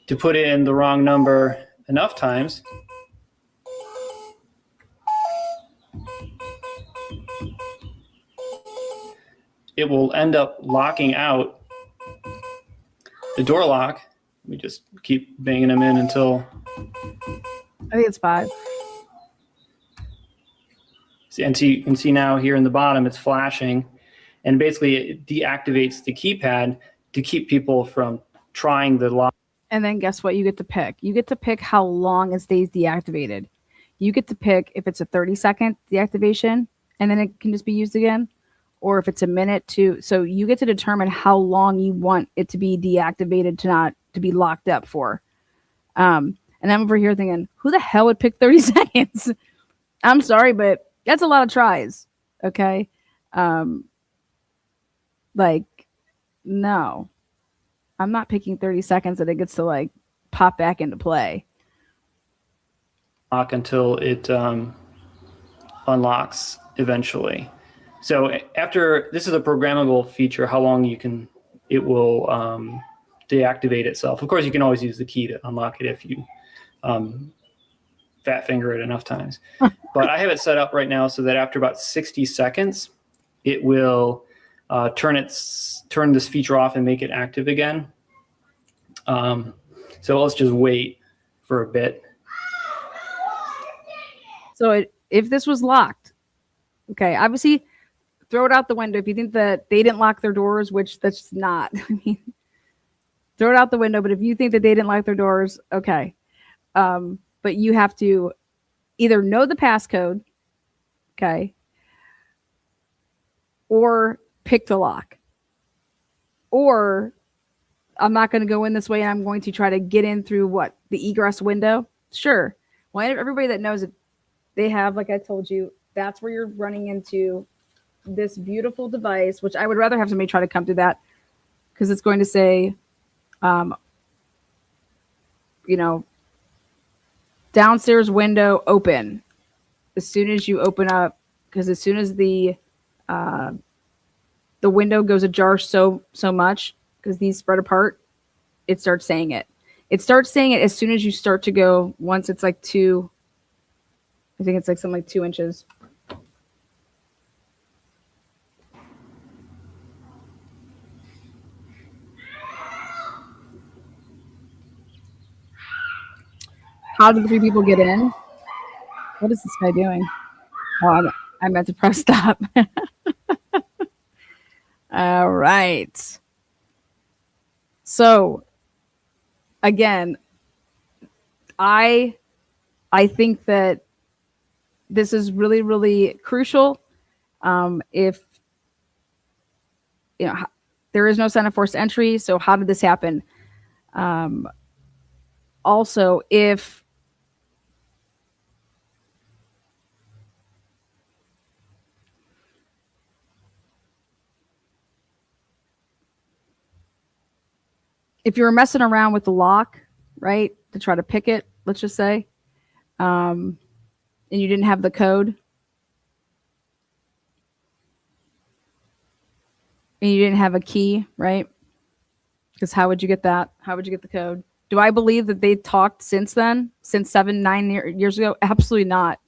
[SPEAKER 4] to put in the wrong number enough times, it will end up locking out the door lock. We just keep banging them in until,
[SPEAKER 1] I think it's 5.
[SPEAKER 4] and so you can see now here in the bottom, it's flashing, and basically it deactivates the keypad to keep people from trying the lock.
[SPEAKER 1] And then guess what? You get to pick. You get to pick how long it stays deactivated. You get to pick if it's a 30-second deactivation, and then it can just be used again, or if it's a minute to. So you get to determine how long you want it to be deactivated to be locked up for. And I'm over here thinking, who the hell would pick 30 seconds? I'm sorry, but that's a lot of tries. Okay. No, I'm not picking 30 seconds that it gets to like pop back into play.
[SPEAKER 4] Until it unlocks eventually. So after, this is a programmable feature, how long it will deactivate itself. Of course, you can always use the key to unlock it if you fat finger it enough times. But I have it set up right now so that after about 60 seconds, it will turn this feature off and make it active again. So let's just wait for a bit.
[SPEAKER 1] So if this was locked, okay, obviously throw it out the window. If you think that they didn't lock their doors, which that's not, I mean, throw it out the window. But if you think that they didn't lock their doors, okay. But you have to either know the passcode, okay, or pick the lock. Or I'm not going to go in this way and I'm going to try to get in through what? The egress window? Sure. Well, everybody that knows it, they have, like I told you, that's where you're running into this beautiful device, which I would rather have somebody try to come through that, because it's going to say, downstairs window open. As soon as you open up, because as soon as the window goes ajar so much, because these spread apart, it starts saying it. It starts saying it as soon as you start to go, once it's like 2, I think it's like something like 2 inches. How did the 3 people get in? What is this guy doing? Oh, I meant to press stop. All right. So again, I think that this is really, really crucial. If there is no sign of forced entry, so how did this happen? Also, if you were messing around with the lock, right, to try to pick it, let's just say, and you didn't have the code, and you didn't have a key, right? Because how would you get that? How would you get the code? Do I believe that they talked since then, since 9 years ago? Absolutely not.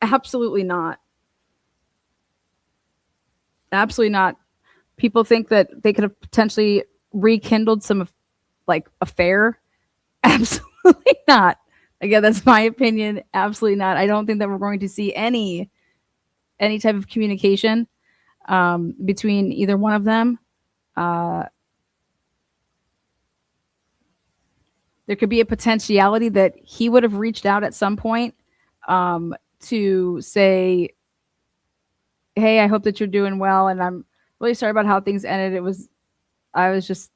[SPEAKER 1] Absolutely not. Absolutely not. People think that they could have potentially rekindled some like affair. Absolutely not. Again, that's my opinion. Absolutely not. I don't think that we're going to see any type of communication between either one of them. There could be a potentiality that he would have reached out at some point to say, hey, I hope that you're doing well, and I'm really sorry about how things ended. I was just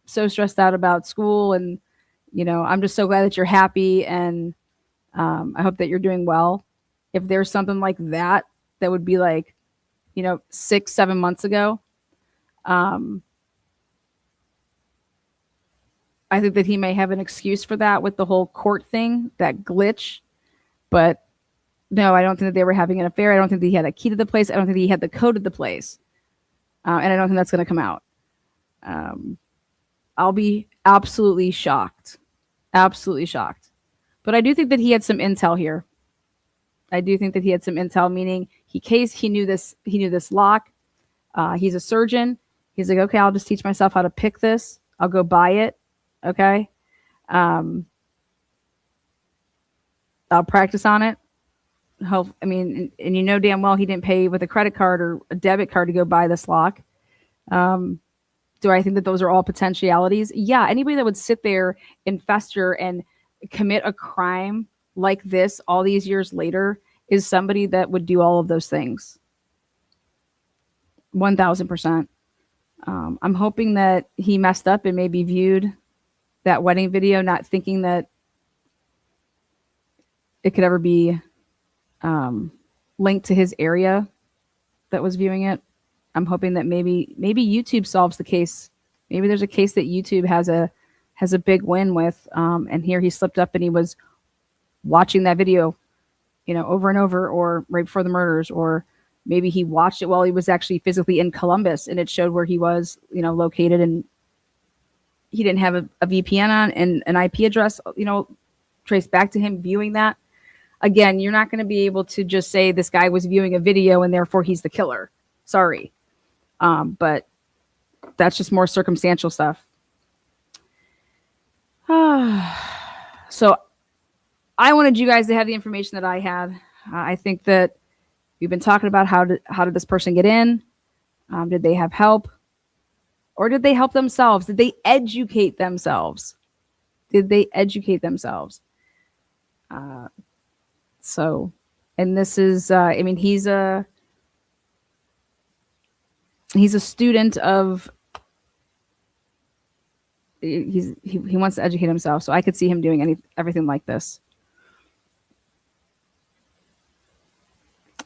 [SPEAKER 1] so stressed out about school, and I'm just so glad that you're happy, and I hope that you're doing well. If there's something like that, that would be like, 6-7 months ago. I think that he may have an excuse for that with the whole court thing, that glitch. But no, I don't think that they were having an affair. I don't think that he had a key to the place. I don't think that he had the code of the place. And I don't think that's going to come out. I'll be absolutely shocked. Absolutely shocked. But I do think that he had some intel here. I do think that he had some intel, meaning he knew this lock. He's a surgeon. He's like, okay, I'll just teach myself how to pick this. I'll go buy it. Okay. I'll practice on it. And damn well he didn't pay with a credit card or a debit card to go buy this lock. Do I think that those are all potentialities? Yeah. Anybody that would sit there and fester and commit a crime like this all these years later is somebody that would do all of those things. 1000%. I'm hoping that he messed up and maybe viewed that wedding video, not thinking that it could ever be linked to his area that was viewing it. I'm hoping that maybe YouTube solves the case. Maybe there's a case that YouTube has a big win with, and here he slipped up and he was watching that video, over and over, or right before the murders, or maybe he watched it while he was actually physically in Columbus and it showed where he was, located, and he didn't have a VPN on and an IP address, traced back to him viewing that. Again, you're not going to be able to just say this guy was viewing a video and therefore he's the killer. Sorry. But that's just more circumstantial stuff. So I wanted you guys to have the information that I had. I think that we've been talking about how did this person get in? Did they have help? Or did they help themselves? Did they educate themselves? And this is, he's a student of, he wants to educate himself. So I could see him doing everything like this.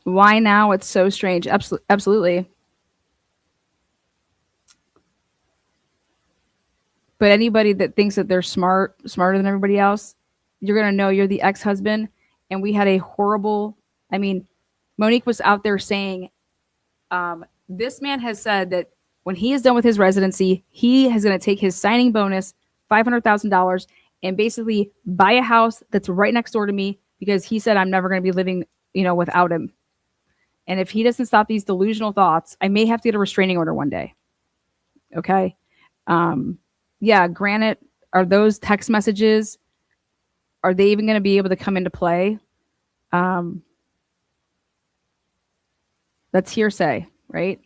[SPEAKER 1] Why now? It's so strange. Absolutely. But anybody that thinks that they're smarter than everybody else, you're going to know you're the ex-husband. And we had a horrible, Monique was out there saying, this man has said that when he is done with his residency, he is going to take his signing bonus, $500,000, and basically buy a house that's right next door to me, because he said, I'm never going to be living, without him. And if he doesn't stop these delusional thoughts, I may have to get a restraining order one day. Okay. Yeah, granted, are those text messages, are they even going to be able to come into play? That's hearsay, right?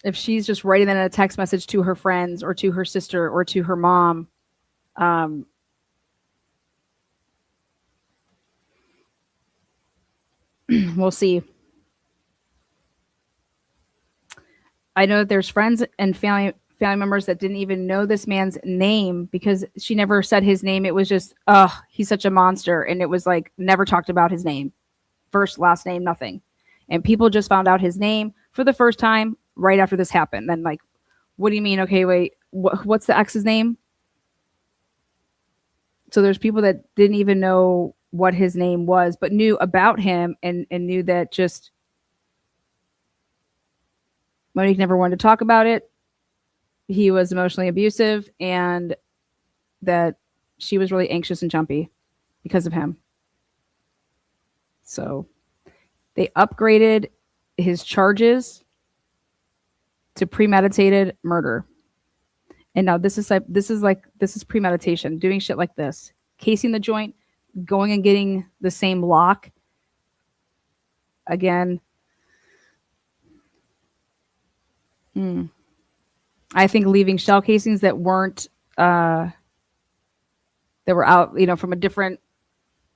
[SPEAKER 1] if she's just writing that in a text message to her friends or to her sister or to her mom, we'll see. I know that there's friends and family members that didn't even know this man's name because she never said his name. It was just, he's such a monster. And it was like never talked about his name. First, last name, nothing. And people just found out his name for the first time right after this happened. Then like, what do you mean? Okay, wait, what's the ex's name? So there's people that didn't even know what his name was, but knew about him and knew that just Monique never wanted to talk about it. He was emotionally abusive and that she was really anxious and jumpy because of him. So they upgraded his charges to premeditated murder. And now this is premeditation, doing shit like this, casing the joint, going and getting the same lock. Again, I think leaving shell casings that weren't that were out, from a different,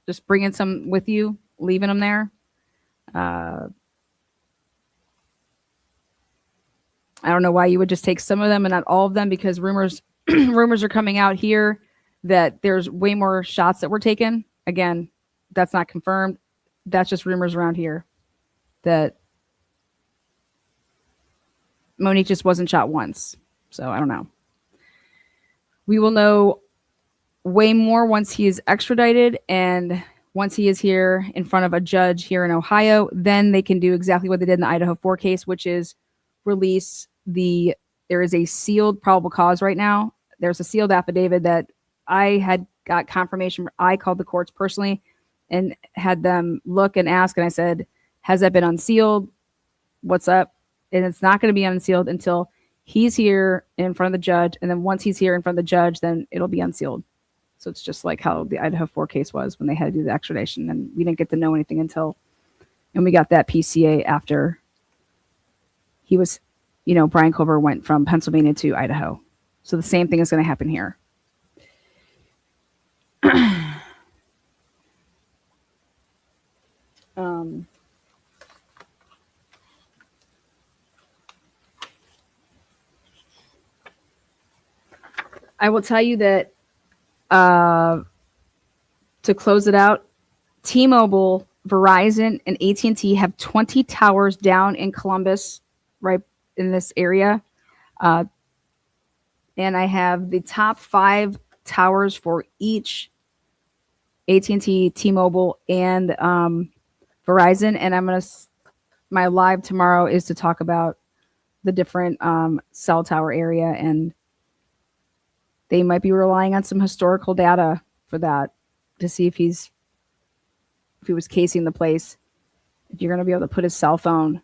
[SPEAKER 1] just bringing some with you, leaving them there. I don't know why you would just take some of them and not all of them, because rumors are coming out here that there's way more shots that were taken. Again, that's not confirmed. That's just rumors around here that Monique just wasn't shot once. So I don't know. We will know way more once he is extradited and once he is here in front of a judge here in Ohio. Then they can do exactly what they did in the Idaho 4 case, which is release there is a sealed probable cause right now. There's a sealed affidavit that I had got confirmation. I called the courts personally and had them look and ask. And I said, has that been unsealed? What's up? And it's not going to be unsealed until he's here in front of the judge. And then once he's here in front of the judge, then it'll be unsealed. So it's just like how the Idaho 4 case was when they had to do the extradition. And we didn't get to know anything and we got that PCA after he was, Brian Culver went from Pennsylvania to Idaho. So the same thing is going to happen here. I will tell you that to close it out, T-Mobile, Verizon, and AT&T have 20 towers down in Columbus, right in this area. And I have the top 5 towers for each AT&T, T-Mobile, and Verizon. And my live tomorrow is to talk about the different cell tower area, and they might be relying on some historical data for that to see if he was casing the place, if you're going to be able to put his cell phone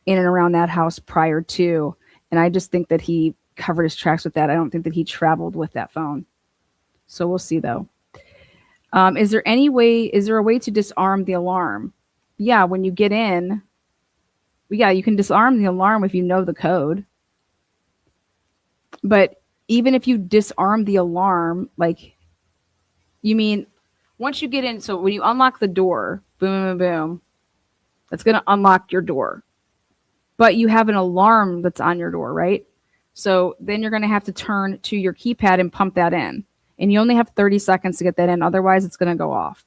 [SPEAKER 1] in and around that house prior to. And I just think that he covered his tracks with that. I don't think that he traveled with that phone. So we'll see though. Is there a way to disarm the alarm? Yeah, when you get in, you can disarm the alarm if you know the code. But even if you disarm the alarm, you mean once you get in, so when you unlock the door, boom, boom, boom, that's going to unlock your door. But you have an alarm that's on your door, right? So then you're going to have to turn to your keypad and pump that in. And you only have 30 seconds to get that in. Otherwise, it's going to go off.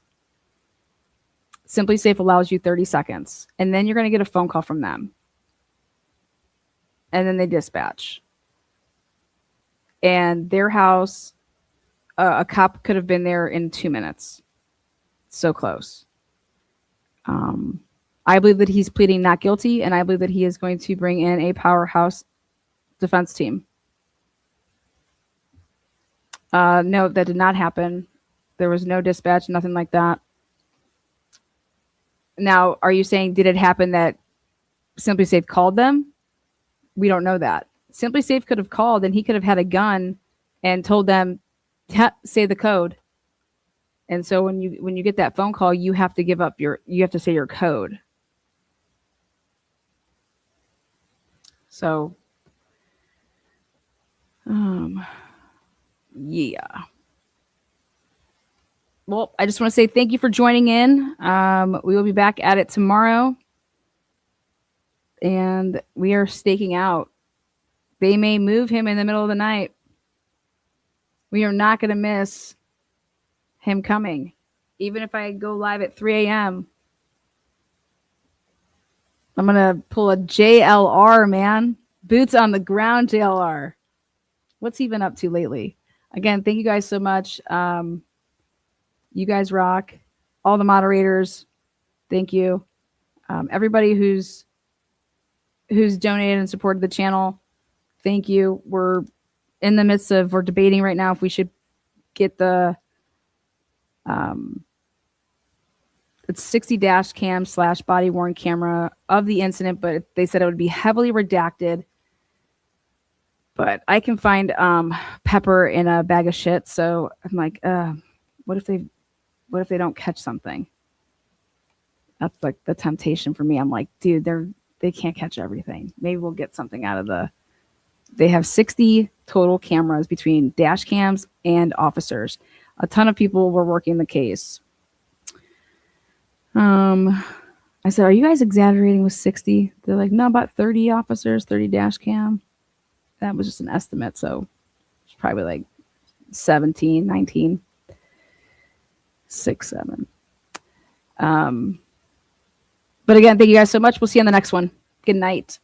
[SPEAKER 1] SimpliSafe allows you 30 seconds. And then you're going to get a phone call from them. And then they dispatch. And their house, a cop could have been there in 2 minutes. So close. I believe that he's pleading not guilty, and I believe that he is going to bring in a powerhouse defense team. No, that did not happen. There was no dispatch, nothing like that. Now, are you saying, did it happen that SimpliSafe called them? We don't know that. SimpliSafe could have called and he could have had a gun and told them, say the code. And so when you get that phone call, you have to say your code. So, yeah. Well, I just want to say thank you for joining in. We will be back at it tomorrow. And we are staking out. They may move him in the middle of the night. We are not going to miss him coming. Even if I go live at 3 a.m., I'm going to pull a JLR, man. Boots on the ground JLR. What's he been up to lately? Again, thank you guys so much. You guys rock. All the moderators, thank you. Everybody who's donated and supported the channel, thank you. We're in the midst of, we're debating right now if we should get the it's 60 dash cam / body worn camera of the incident, but they said it would be heavily redacted. But I can find pepper in a bag of shit, so I'm like, what if they don't catch something? That's like the temptation for me. I'm like, dude, they can't catch everything. Maybe we'll get something out of the. They have 60 total cameras between dash cams and officers. A ton of people were working the case. I said, are you guys exaggerating with 60? They're like, no, about 30 officers, 30 dash cam. That was just an estimate. So it's probably like 17, 19, 6, 7. But again, thank you guys so much. We'll see you on the next one. Good night.